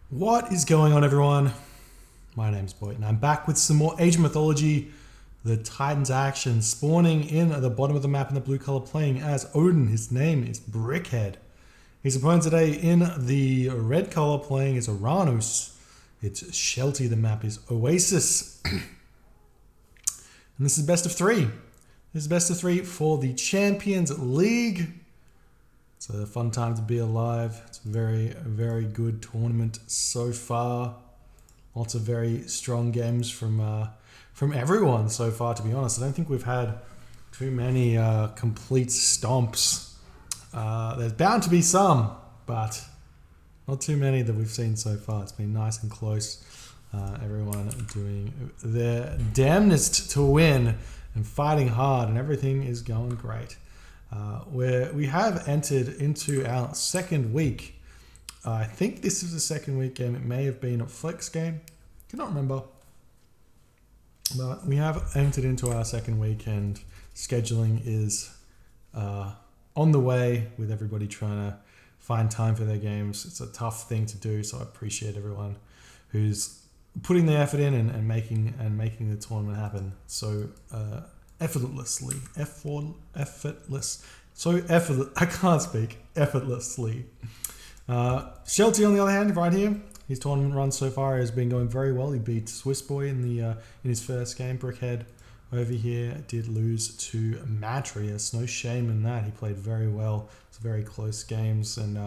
What is going on, everyone? My name's Boyd and I'm back with some more Age of Mythology. The Titans action spawning in at the bottom of the map in the blue color, playing as Odin. His name is Brickhead. His opponent today in the red color playing as Oranos. It's Shelty. The map is Oasis. And this is best of three. This is best of three for the Champions League. It's a fun time to be alive. It's a very good tournament so far. Lots of very strong games from everyone so far, to be honest. I don't think we've had too many complete stomps. There's bound to be some, but not too many that we've seen so far. It's been nice and close. Everyone doing their damnedest to win and fighting hard, and everything is going great. Where we have entered into our second week. I think this is a second week game. It may have been a flex game. Cannot remember. But we have entered into our second week, and scheduling is on the way, with everybody trying to find time for their games. It's a tough thing to do, so I appreciate everyone who's putting the effort in and making the tournament happen so effortlessly. I can't speak. Effortlessly. Shelty, on the other hand, right here, his tournament run so far has been going very well. He beat Swiss Boy in his first game. Brickhead over here did lose to Matrius. No shame in that. He played very well. It's very close games, and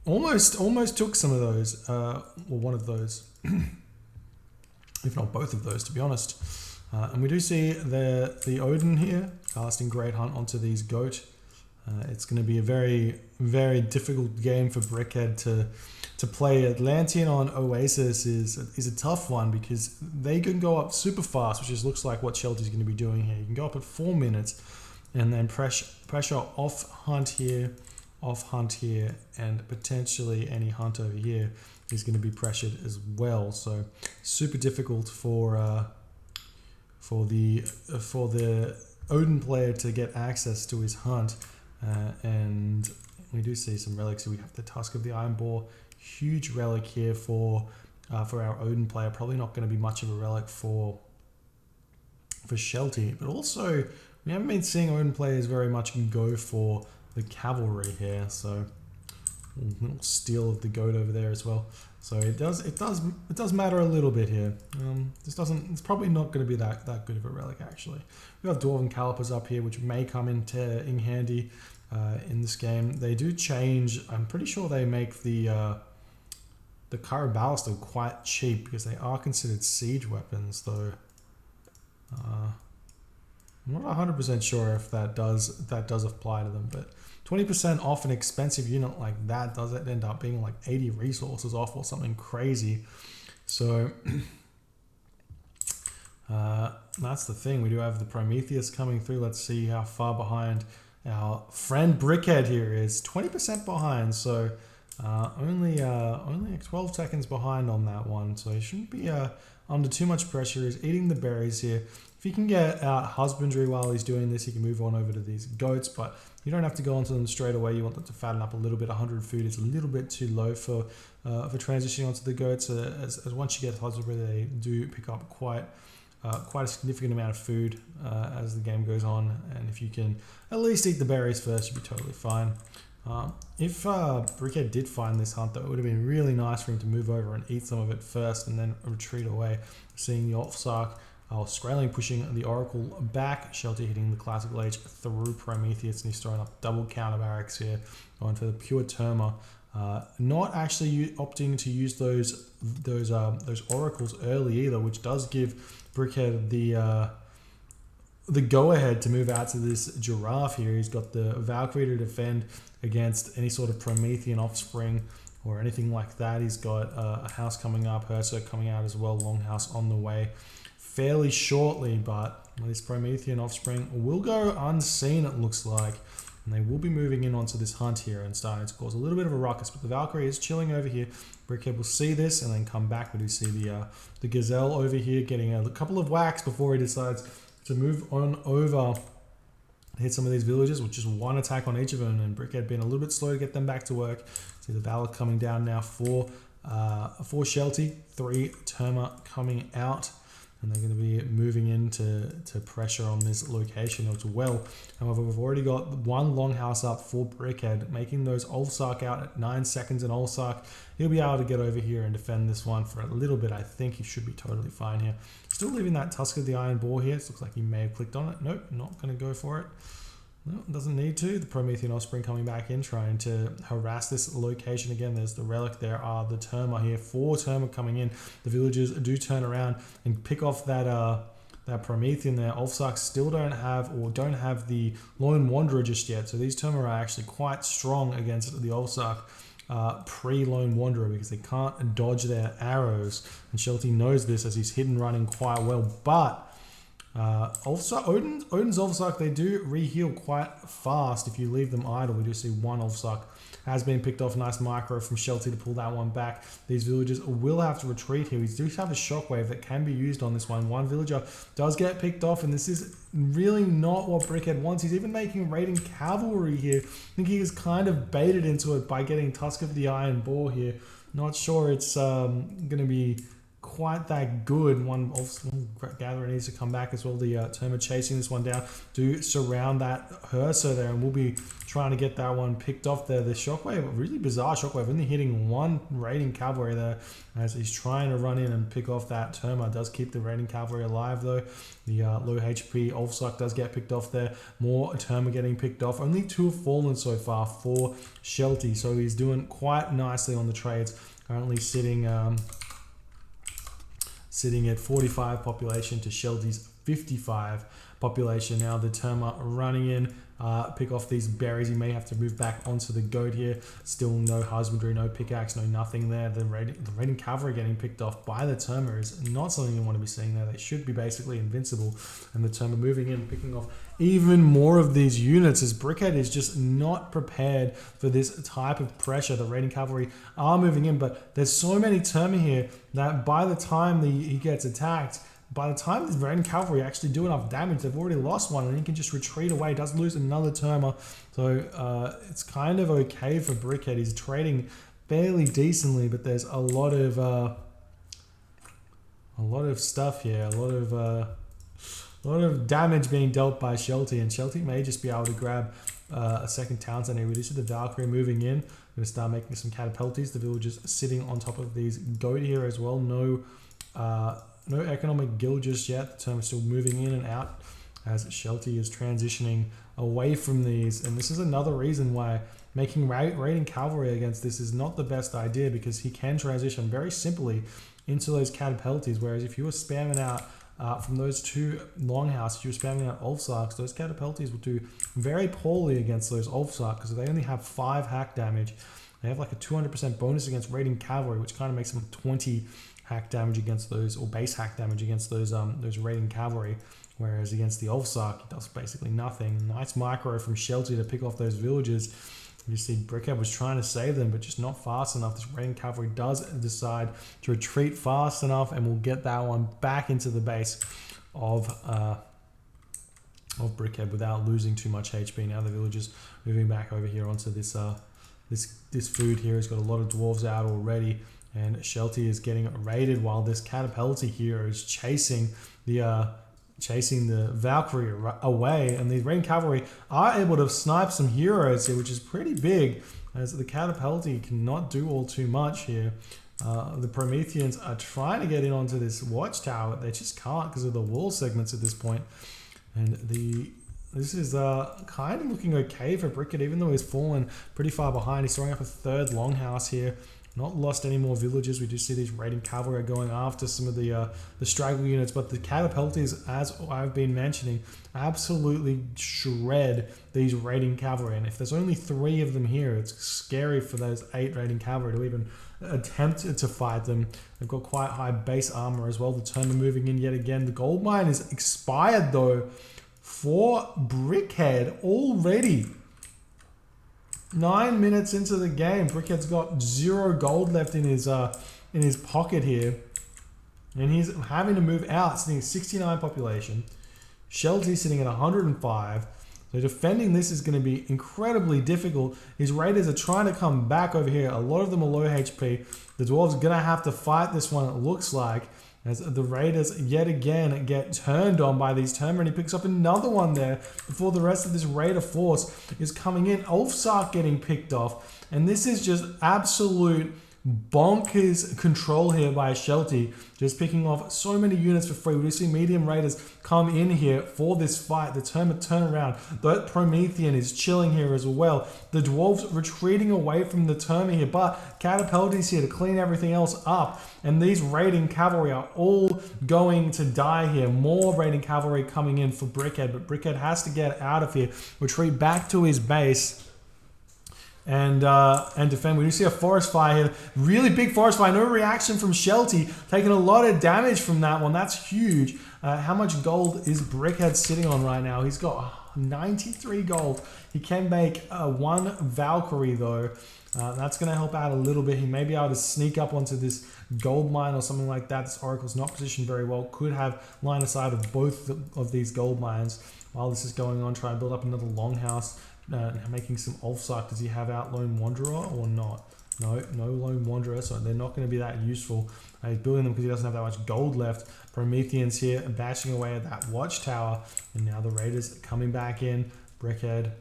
almost took some of those, or one of those, if not both of those, to be honest. And we do see the Odin here casting Great Hunt onto these goat. It's going to be a very difficult game for Brickhead to play. Atlantean on Oasis is a tough one because they can go up super fast, which just looks like what Shelty's going to be doing here. You can go up at 4 minutes and then pressure off hunt here, and potentially any hunt over here is going to be pressured as well. So super difficult for the Odin player to get access to his hunt. And we do see some relics here. We have the Tusk of the Iron Boar, huge relic here for our Odin player. Probably not going to be much of a relic for Shelty, but also we haven't been seeing Odin players very much go for the cavalry here. So little steal of the goat over there as well. So it does matter a little bit here. It's probably not going to be that good of a relic actually. We have Dwarven Calipers up here, which may come in handy in this game. They do change. I'm pretty sure they make the Kyra Ballista quite cheap because they are considered siege weapons, though. I'm not 100% sure if that does apply to them, but 20% off an expensive unit like that does it end up being like 80 resources off or something crazy. So that's the thing. We do have the Prometheus coming through. Let's see how far behind our friend Brickhead here is. 20% behind, so only 12 seconds behind on that one. So he shouldn't be under too much pressure. He's eating the berries here. If he can get husbandry while he's doing this, he can move on over to these goats, but you don't have to go onto them straight away. You want them to fatten up a little bit. 100 food is a little bit too low for transitioning onto the goats. As once you get husbandry, they do pick up quite a significant amount of food as the game goes on. And if you can at least eat the berries first, you'll be totally fine. If Brickhead did find this hunt, though, it would have been really nice for him to move over and eat some of it first and then retreat away. Seeing the Offsark, Skraling pushing the Oracle back, Shelty hitting the Classical Age through Prometheus, and he's throwing up double counter barracks here, going for the pure Terma. Not actually opting to use those Oracles early either, which does give Brickhead the go-ahead to move out to this Giraffe here. He's got the Valkyrie to defend against any sort of Promethean offspring or anything like that. He's got a house coming up, Herso coming out as well, Longhouse on the way fairly shortly, but this Promethean offspring will go unseen, it looks like. And they will be moving in onto this hunt here and starting to cause a little bit of a ruckus, but the Valkyrie is chilling over here. Brickhead will see this and then come back. We do see the Gazelle over here getting a couple of whacks before he decides to move on over hit some of these villages with just one attack on each of them, and Brickhead being a little bit slow to get them back to work. See the Valor coming down now for Shelty. 3 Terma coming out, and they're going to be moving into pressure on this location as well. However, we've already got 1 Longhouse up for Brickhead, making those Ulfsark out at 9 seconds, and Ulfsark, he'll be able to get over here and defend this one for a little bit. I think he should be totally fine here. Still leaving that Tusk of the Iron Boar here. It looks like he may have clicked on it. Nope, not going to go for it. No, doesn't need to. The Promethean Offspring coming back in, trying to harass this location again. There's the Relic. There are the Terma here. 4 Terma coming in. The villagers do turn around and pick off that Promethean there. Ulfsark still don't have the Lone Wanderer just yet. So these Terma are actually quite strong against the Ulfsark pre-Lone Wanderer, because they can't dodge their arrows. And Shelty knows this as he's hidden running quite well. But Odin's Ulfsark, they do re-heal quite fast if you leave them idle. We do see 1 Ulfsark has been picked off. Nice micro from Shelty to pull that one back. These villagers will have to retreat here. We do have a shockwave that can be used on this one. 1 villager does get picked off, and this is really not what Brickhead wants. He's even making raiding cavalry here. I think he is kind of baited into it by getting Tusk of the Iron Boar here. Not sure it's going to be quite that good. 1 Gatherer needs to come back as well. The Terma chasing this one down do surround that Hearser there, and we'll be trying to get that one picked off there. The shockwave, really bizarre shockwave, only hitting 1 raiding cavalry there as he's trying to run in and pick off that Terma. Does keep the raiding cavalry alive though. The low HP Ulfsark does get picked off there. More Terma getting picked off. Only 2 have fallen so far for Shelty, so he's doing quite nicely on the trades. Currently sitting at 45 population to Shelty's 55 population. Now the Terma running in, pick off these berries. He may have to move back onto the goat here. Still no husbandry, no pickaxe, no nothing there. The raiding cavalry getting picked off by the Terma is not something you want to be seeing there. They should be basically invincible. And the Terma moving in, picking off even more of these units, as Brickhead is just not prepared for this type of pressure. The raiding cavalry are moving in, but there's so many Terma here that by the time he gets attacked, by the time the raiding cavalry actually do enough damage, they've already lost one, and he can just retreat away. Does lose another Terma, so it's kind of okay for Brickhead. He's trading fairly decently, but there's a lot of stuff here, a lot of damage being dealt by Shelty, and Shelty may just be able to grab a second town center. We do see the Valkyrie moving in. We're going to start making some catapulties. The villagers sitting on top of these goat here as well. No economic guild just yet. The Term is still moving in and out as Shelty is transitioning away from these. And this is another reason why making raiding cavalry against this is not the best idea, because he can transition very simply into those catapulties. Whereas if you were spamming out from those 2 longhouses, you were spamming out Ulfsarks, those catapulties will do very poorly against those Ulfsarks, because they only have 5 hack damage. They have like a 200% bonus against raiding cavalry, which kind of makes them 20 hack damage against those, or base hack damage against those raiding cavalry, whereas against the Ulfsark it does basically nothing. Nice micro from Shelty to pick off those villagers. You see Brickhead was trying to save them, but just not fast enough. This raiding cavalry does decide to retreat fast enough, and we'll get that one back into the base of Brickhead without losing too much HP. Now the villagers moving back over here onto this this food here. Has got a lot of dwarves out already, and Shelty is getting raided while this catapulty here is chasing the Valkyrie away. And the raiding cavalry are able to snipe some heroes here, which is pretty big, as the catapulty cannot do all too much here. The Prometheans are trying to get in onto this watchtower. They just can't because of the wall segments at this point. And this is kind of looking okay for Brickhead, even though he's fallen pretty far behind. He's throwing up a 3rd longhouse here. Not lost any more villages. We do see these raiding cavalry going after some of the straggle units, but the catapulties, as I've been mentioning, absolutely shred these raiding cavalry. And if there's only 3 of them here, it's scary for those 8 raiding cavalry to even attempt to fight them. They've got quite high base armor as well. The Terma moving in yet again. The gold mine is expired though for Brickhead already. 9 minutes into the game, Brickhead's got 0 gold left in his pocket here, and he's having to move out, sitting at 69 population. Shelty sitting at 105, so So defending this is going to be incredibly difficult. His raiders are trying to come back over here. A lot of them are low HP. The dwarves are going to have to fight this one, it looks like, as the raiders yet again get turned on by these Terma, and he picks up another one there before the rest of this raider force is coming in. Ulfsark getting picked off, and this is just absolute bonkers control here by Shelty, just picking off so many units for free. We see medium raiders come in here for this fight. The Terma turn around. The Promethean is chilling here as well. The dwarves retreating away from the Terma here, but Catapulti's here to clean everything else up, and these raiding cavalry are all going to die here. More raiding cavalry coming in for Brickhead, but Brickhead has to get out of here, retreat back to his base, and defend. We do see a forest fire here. Really big forest fire. No reaction from Shelty. Taking a lot of damage from that one. That's huge. How much gold is Brickhead sitting on right now? He's got 93 gold. He can make one Valkyrie though. That's going to help out a little bit. He may be able to sneak up onto this gold mine or something like that. This Oracle's not positioned very well. Could have line of sight of both of these gold mines while this is going on. Try and build up another longhouse. Making some Ulfsark. Does he have out Lone Wanderer or not? No Lone Wanderer, so they're not going to be that useful. He's building them because he doesn't have that much gold left. Promethean's here and bashing away at that watchtower, and now the raiders coming back in. Brickhead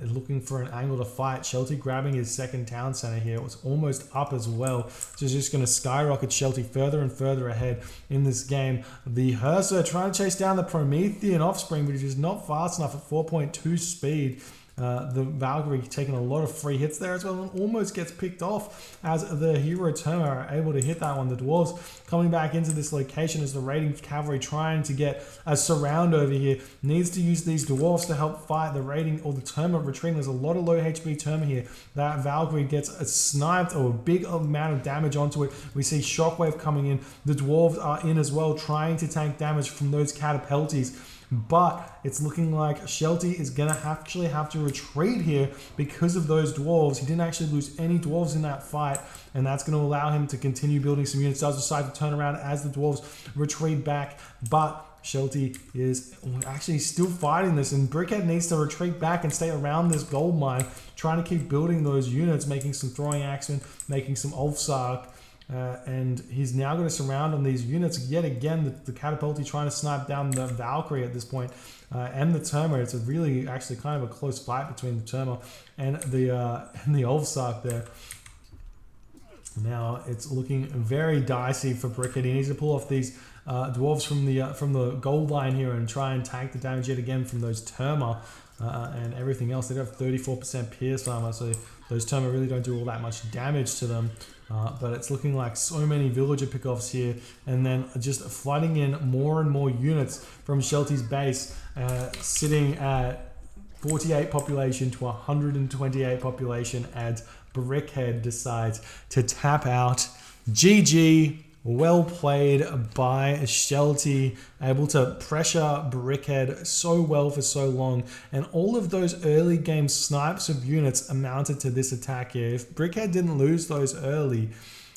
is looking for an angle to fight. Shelty grabbing his second town center here. It was almost up as well. So it's just going to skyrocket Shelty further and further ahead in this game. The Hersa trying to chase down the Promethean offspring, but he's just not fast enough at 4.2 speed. The Valkyrie taking a lot of free hits there as well, and almost gets picked off as the hero Terma are able to hit that one. The dwarves coming back into this location as the raiding cavalry trying to get a surround over here. Needs to use these dwarves to help fight the raiding or the Terma retreating. There's a lot of low HP Terma here. That Valkyrie gets sniped or a big amount of damage onto it. We see Shockwave coming in. The dwarves are in as well, trying to tank damage from those Catapultis. But it's looking like Shelty is going to actually have to retreat here because of those dwarves. He didn't actually lose any dwarves in that fight, and that's going to allow him to continue building some units. Does decide to turn around as the dwarves retreat back, but Shelty is actually still fighting this, and Brickhead needs to retreat back and stay around this gold mine, trying to keep building those units, making some throwing axemen, making some Ulfsark. And he's now going to surround on these units yet again. The Catapulti trying to snipe down the Valkyrie at this point, and the Terma. It's a really actually kind of a close fight between the Terma and the Ulfsark there. Now it's looking very dicey for Brickhead. He needs to pull off these dwarves from the gold line here and try and tank the damage yet again from those Terma and everything else. They have 34% pierce armor, so those Terma really don't do all that much damage to them. But it's looking like so many villager pickoffs here, and then just flooding in more and more units from Shelty's base, sitting at 48 population to 128 population as Brickhead decides to tap out. GG. Well played by Shelty, able to pressure Brickhead so well for so long, and all of those early game snipes of units amounted to this attack here. If Brickhead didn't lose those early,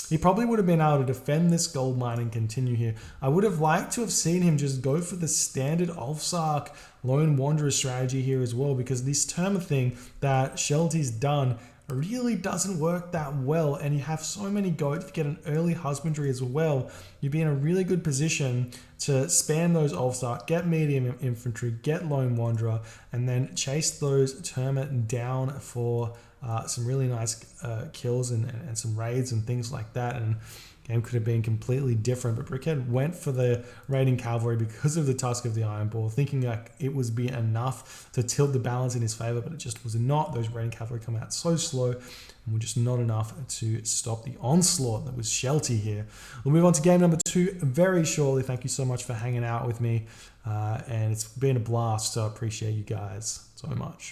he probably would have been able to defend this gold mine and continue here. I would have liked to have seen him just go for the standard Ulfsark Lone Wanderer strategy here as well, because this Terma thing that Shelty's done really doesn't work that well, and you have so many goats. If you get an early husbandry as well, you'd be in a really good position to spam those Ulfsark, get medium infantry, get Lone Wanderer, and then chase those Terma down for some really nice kills and some raids and things like that. And game could have been completely different, but Brickhead went for the raiding cavalry because of the Tusk of the Iron Ball, thinking like it was be enough to tilt the balance in his favor, but it just was not. Those raiding cavalry come out so slow and were just not enough to stop the onslaught that was Shelty here. We'll move on to game number 2 very shortly. Thank you so much for hanging out with me, and it's been a blast, so I appreciate you guys so much.